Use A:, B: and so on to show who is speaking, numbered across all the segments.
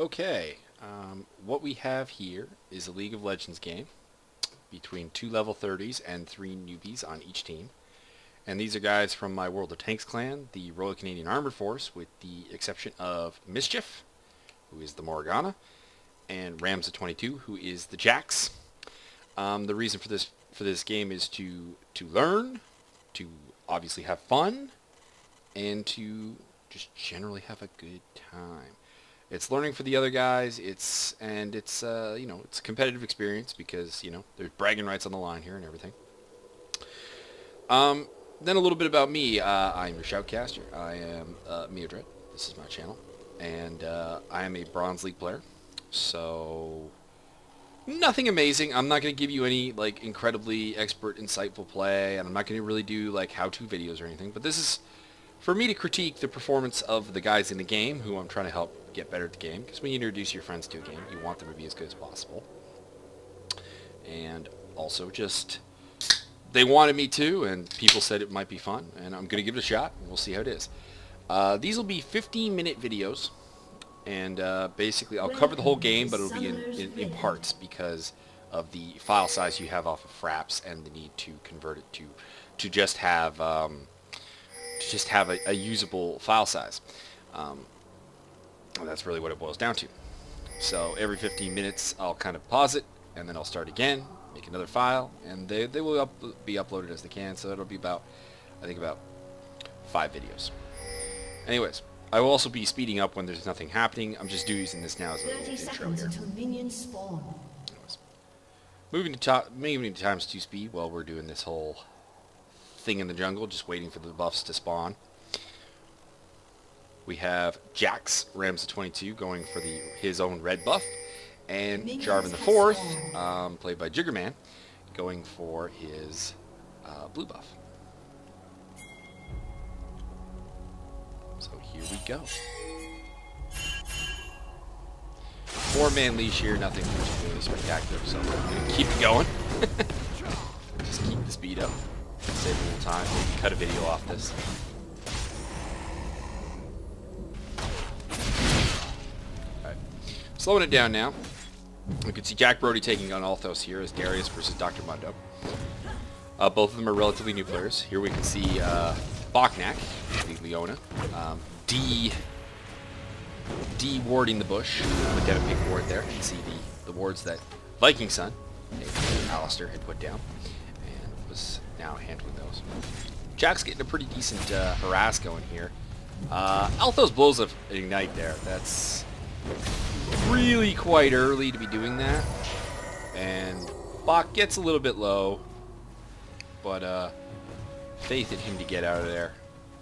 A: Okay, what we have here is a League of Legends game between 2 level 30s and 3 newbies on each team. And these are guys from my World of Tanks clan, the Royal Canadian Armored Force, with the exception of Mischief, who is the Morgana, and Ramza22, who is the Jax. The reason for this game is to learn, to obviously have fun, and to just generally have a good time. It's learning for the other guys. It's it's a competitive experience because there's bragging rights on the line here and everything. Then a little bit about me. I'm your shoutcaster. I am Meodred. This is my channel, and I am a Bronze League player. So nothing amazing. I'm not going to give you any incredibly expert, insightful play, and I'm not going to really do how-to videos or anything. But this is for me to critique the performance of the guys in the game who I'm trying to help get better at the game, because when you introduce your friends to a game, you want them to be as good as possible. And also just, they wanted me to, and people said it might be fun, and I'm going to give it a shot, and we'll see how it is. These will be 15-minute videos, and basically I'll cover the whole game, but it'll be in parts because of the file size you have off of Fraps and the need to convert it to just have a usable file size. And that's really what it boils down to. So every 15 minutes I'll kind of pause it, and then I'll start again, make another file, and they will be uploaded as they can, so it'll be about 5 videos. Anyways, I will also be speeding up when there's nothing happening. I'm just using this now as a little intro here. Anyways, moving to times 2 speed while we're doing this whole thing in the jungle, just waiting for the buffs to spawn. We have Jax, Ramza22, going for his own red buff, and Jarvan the Fourth, played by Jiggerman, going for his blue buff. So here we go. 4-man leash here, nothing particularly spectacular, so I'm going to keep it going. Just keep the speed up, save a little time, maybe cut a video off this. Slowing it down now. You can see Jack Brody taking on Althos here as Darius versus Dr. Mundo. Both of them are relatively new players. Here we can see Bachnak, the Leona, warding the bush. Put down a big ward there. You can see the wards that Viking Son, Alistair, had put down, and was now handling those. Jack's getting a pretty decent harass going here. Althos blows up an ignite there. That's really quite early to be doing that, and Bach gets a little bit low, but faith in him to get out of there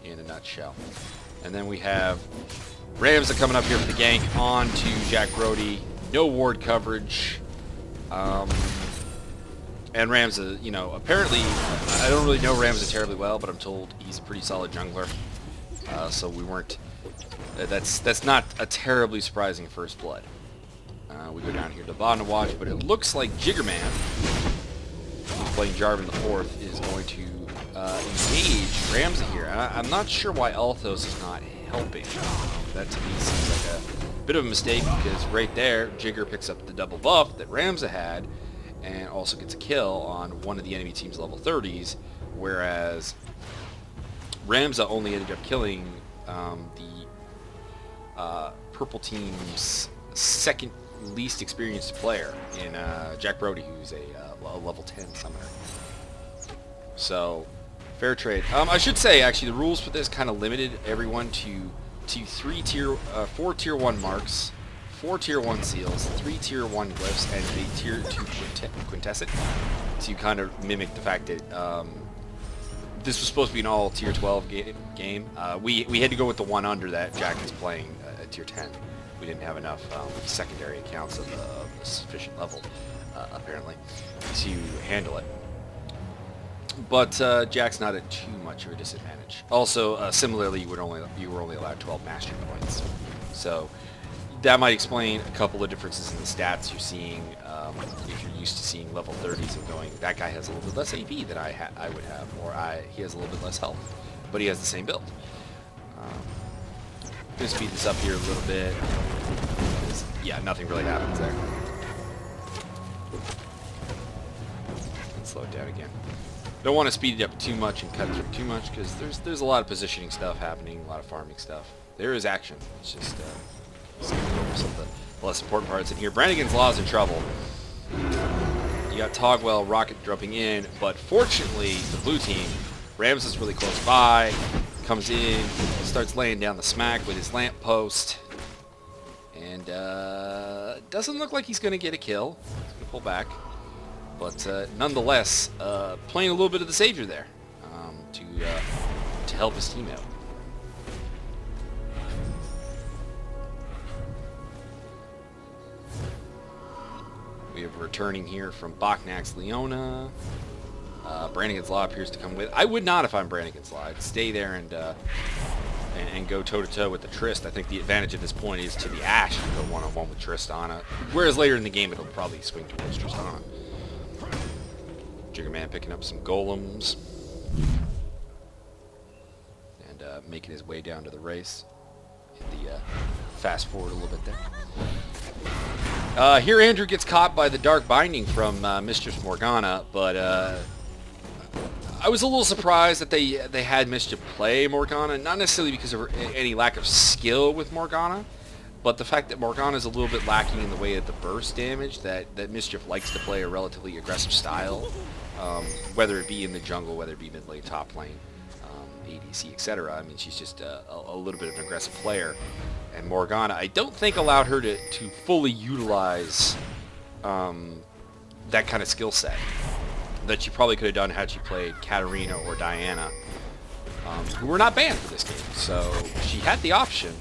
A: in a nutshell. And then we have Ramza coming up here for the gank onto Jack Brody. No ward coverage, and Ramza, apparently I don't really know Ramza terribly well, but I'm told he's a pretty solid jungler, so we weren't. That's not a terribly surprising first blood. We go down here to the bottom to watch, but it looks like Jiggerman, who's playing Jarvan the Fourth, is going to engage Ramza here. I'm not sure why Althos is not helping. That to me seems like a bit of a mistake, because right there, Jigger picks up the double buff that Ramza had, and also gets a kill on one of the enemy team's level 30s, whereas Ramza only ended up killing the purple team's second least experienced player in Jack Brody, who's a level 10 summoner. So, fair trade. I should say, actually, the rules for this kind of limited everyone to 4 tier 1 marks, 4 tier 1 seals, 3 tier 1 glyphs, and a tier 2 quintessence, to kind of mimic the fact that this was supposed to be an all tier 12 game. We had to go with the one under that. Jack is playing at tier 10. We didn't have enough secondary accounts of the sufficient level, apparently, to handle it. But Jack's not at too much of a disadvantage. Also, similarly, you were only allowed 12 mastery points. So that might explain a couple of differences in the stats you're seeing. If you're used to seeing level 30s and going, that guy has a little bit less AP than I would have, or he has a little bit less health, but he has the same build. Going to speed this up here a little bit. yeah, nothing really happens there. Let's slow it down again. Don't want to speed it up too much and cut through too much because there's a lot of positioning stuff happening, a lot of farming stuff. There is action. It's just skipping over some of the less important parts in here. Brannigan's Law is in trouble. You got Togwell rocket dropping in, but fortunately the blue team, Rams is really close by, comes in, starts laying down the smack with his lamp post, and doesn't look like he's going to get a kill. He's going to pull back. But nonetheless, playing a little bit of the savior there to help his team out. We have returning here from Bachnak's Leona. Brannigan's Law appears to come with. I would not if I'm Brannigan's Law. I'd stay there and go toe-to-toe with the Trist. I think the advantage at this point is to the Ashe to go one-on-one with Tristana. Whereas later in the game, it'll probably swing towards Tristana. Jiggerman picking up some golems. And making his way down to the race. Hit the fast forward a little bit there. Here Andrew gets caught by the Dark Binding from Mistress Morgana, but I was a little surprised that they had Mischief play Morgana, not necessarily because of any lack of skill with Morgana, but the fact that Morgana is a little bit lacking in the way of the burst damage, that Mischief likes to play a relatively aggressive style, whether it be in the jungle, whether it be mid lane, top lane, ADC, etc. I mean, she's just a little bit of an aggressive player. And Morgana, I don't think allowed her to fully utilize that kind of skill set that she probably could have done had she played Katarina or Diana, who were not banned for this game. So she had the option.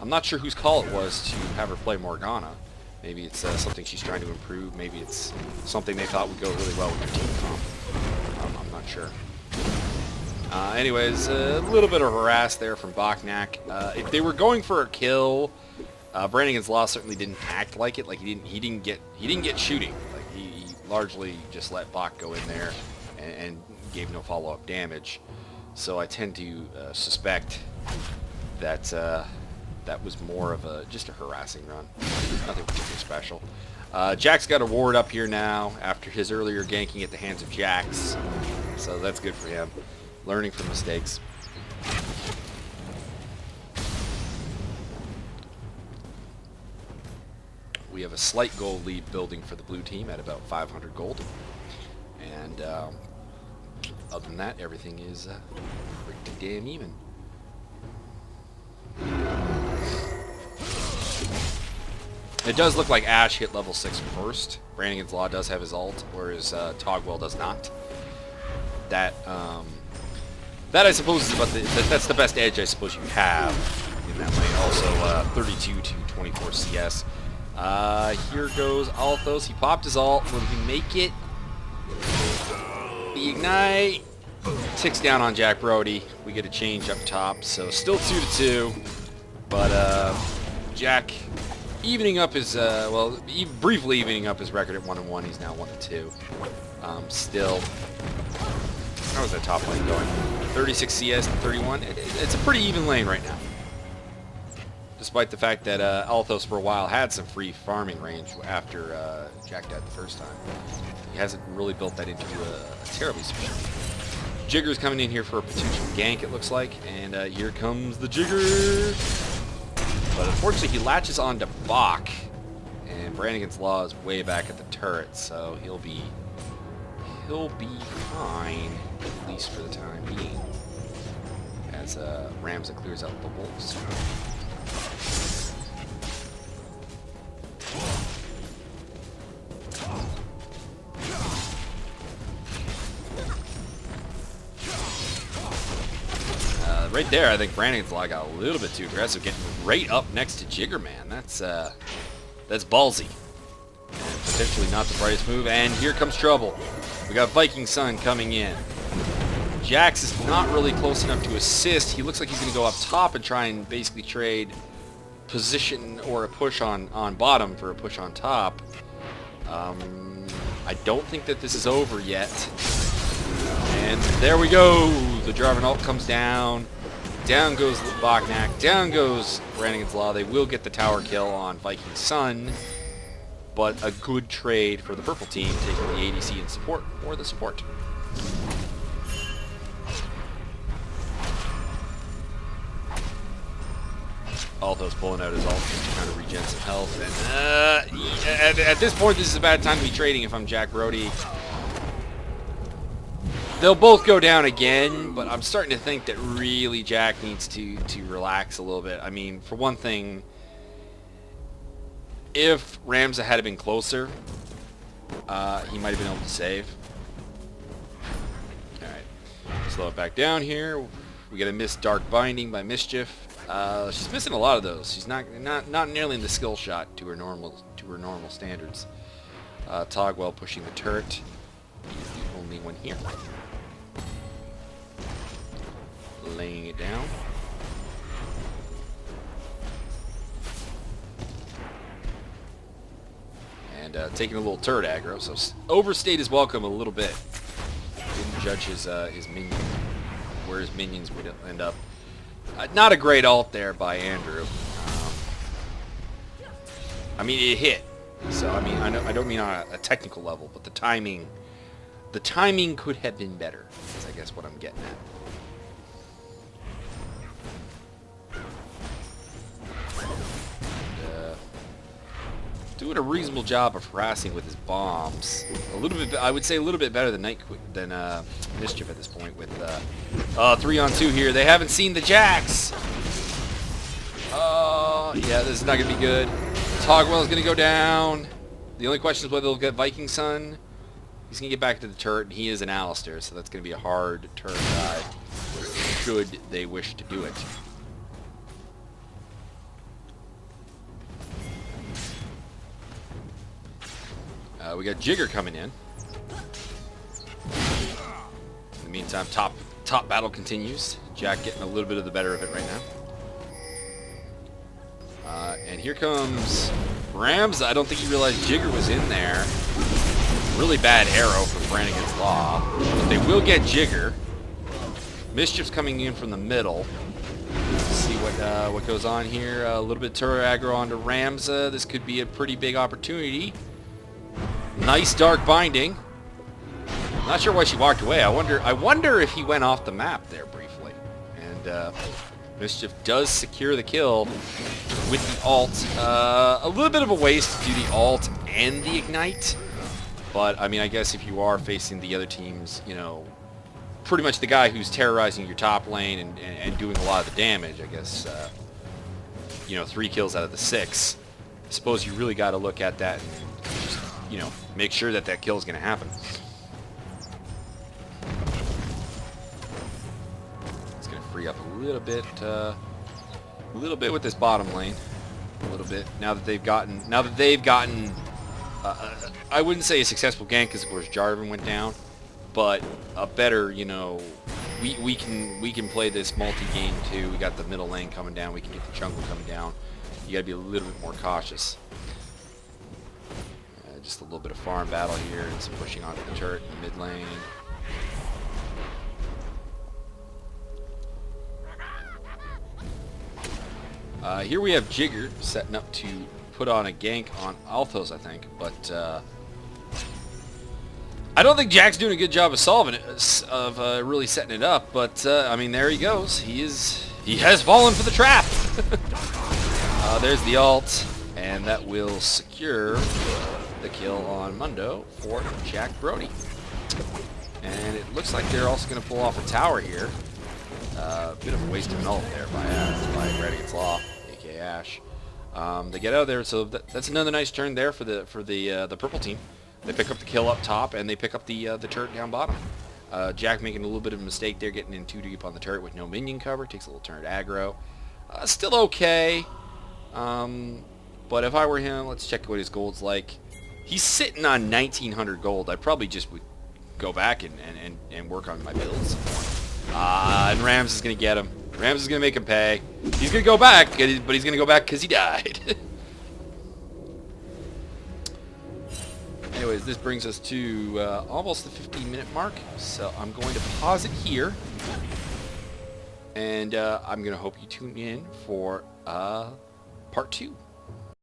A: I'm not sure whose call it was to have her play Morgana. Maybe it's something she's trying to improve. Maybe it's something they thought would go really well with their team comp. I'm not sure. Anyways, a little bit of harass there from Bachnak. If they were going for a kill, Brannigan's Law certainly didn't act like it. Like he didn't get shooting. Like he largely just let Bach go in there and gave no follow-up damage. So I tend to suspect that that was more of just a harassing run. Nothing particularly special. Jack's got a ward up here now after his earlier ganking at the hands of Jax. So that's good for him. Learning from mistakes. We have a slight gold lead building for the blue team at about 500 gold. And other than that, everything is pretty damn even. It does look like Ashe hit level 6 first. Brannigan's Law does have his ult, whereas Togwell does not. That I suppose is about that's the best edge I suppose you have in that lane. Also 32 to 24 CS. Here goes Althos. He popped his ult. Will he make it? The ignite ticks down on Jack Brody. We get a change up top, so still 2-2. But Jack evening up his briefly evening up his record at 1-1. He's now 1-2. Still. How is that top lane going? 36 CS to 31. It's a pretty even lane right now. Despite the fact that Althos for a while had some free farming range after Jack died the first time. He hasn't really built that into a terribly sufficient. Jigger's coming in here for a potential gank, it looks like. And here comes the Jigger. But unfortunately he latches onto Bach. And Brannigan's Law is way back at the turret, so he'll be fine, at least for the time being, as Ramza clears out the wolves. Right there, I think Brannigan's Law got a little bit too aggressive, getting right up next to Jiggerman. That's ballsy. And potentially not the brightest move, and here comes trouble. We got Viking Sun coming in. Jax is not really close enough to assist. He looks like he's going to go up top and try and basically trade position or a push on bottom for a push on top. I don't think that this is over yet. And there we go. The Jarvan ult comes down. Down goes Bognac. Down goes Brannigan's Law. They will get the tower kill on Viking Sun. But a good trade for the purple team, taking the ADC in support for the support. Altho's pulling out his ult just to kind of regen some health. And at this point, this is a bad time to be trading if I'm Jack Brody. They'll both go down again, but I'm starting to think that really Jack needs to relax a little bit. I mean, for one thing, if Ramza had been closer, he might have been able to save. Alright, slow it back down here. We got a missed Dark Binding by Mischief. She's missing a lot of those. She's not nearly in the skill shot to her normal standards. Togwell pushing the turret. He's the only one here. Laying it down. And taking a little turret aggro, so overstayed his welcome a little bit. Didn't judge his minion, where his minions would end up. Not a great ult there by Andrew. I mean, it hit. So I mean, I don't mean on a technical level, but the timing could have been better. Is I guess what I'm getting at. Doing a reasonable job of harassing with his bombs. A little bit, I would say, a little bit better than Mischief at this point. With 3-on-2 here, they haven't seen the Jacks. Yeah, this is not gonna be good. Togwell is gonna go down. The only question is whether they'll get Viking Sun. He's gonna get back to the turret, and he is an Alistair, so that's gonna be a hard turn dive. Should they wish to do it. We got Jigger coming in. In the meantime, top battle continues. Jack getting a little bit of the better of it right now. And here comes Rams. I don't think he realized Jigger was in there. Really bad arrow for Brannigan's Law. But they will get Jigger. Mischief's coming in from the middle. Let's see what goes on here. A little bit turret aggro onto Ramza. This could be a pretty big opportunity. Nice Dark Binding. Not sure why she walked away. I wonder if he went off the map there briefly. And Mischief does secure the kill with the ult. A little bit of a waste to do the ult and the ignite. But I mean, I guess if you are facing the other teams, you know, pretty much the guy who's terrorizing your top lane and doing a lot of the damage, I guess, you know, 3 kills out of the 6. I suppose you really got to look at that and just, you know, make sure that that kill is going to happen. It's going to free up a little bit with this bottom lane, a little bit. Now that they've gotten, I wouldn't say a successful gank because of course Jarvan went down, but a better, you know, we can play this multi-game too. We got the middle lane coming down. We can get the jungle coming down. You got to be a little bit more cautious. Just a little bit of farm battle here and some pushing onto the turret in the mid lane. Here we have Jigger setting up to put on a gank on Althos, I think, but I don't think Jack's doing a good job of solving it, really setting it up. But I mean, there he goes. He has fallen for the trap. There's the ult, and that will secure the kill on Mundo for Jack Brody. And it looks like they're also going to pull off a tower here. Bit of a waste of an ult there by Brannigan's Law, aka Ash. They get out of there, so that's another nice turn there for the purple team. They pick up the kill up top, and they pick up the turret down bottom. Jack making a little bit of a mistake there, getting in too deep on the turret with no minion cover. Takes a little turret aggro. Still okay. But if I were him, let's check what his gold's like. He's sitting on 1,900 gold. I probably just would go back and work on my builds. And Rams is going to get him. Rams is going to make him pay. He's going to go back, but he's going to go back because he died. Anyways, this brings us to almost the 15-minute mark. So I'm going to pause it here. And I'm going to hope you tune in for part 2.